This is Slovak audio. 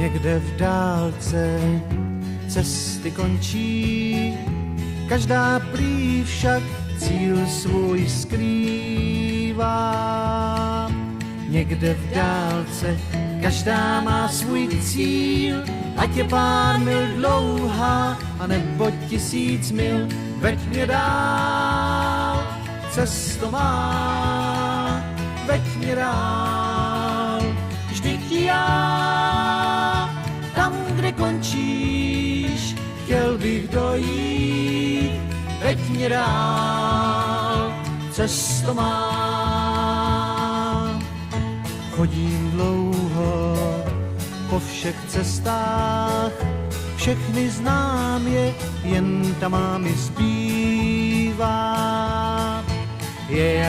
Někde v dálce cesty končí, každá prý však cíl svůj skrývá. Někde v dálce každá má svůj cíl, ať je pár mil dlouhá, anebo 1000 mil, veď mě dál, cesto má, veď mě dál. Vždyť já, tam, kde končíš, chtěl bych dojít, veď mě dál, cesto má. Chodím dlouho po všech cestách, všechny znám je, jen ta má mi zbývá. Je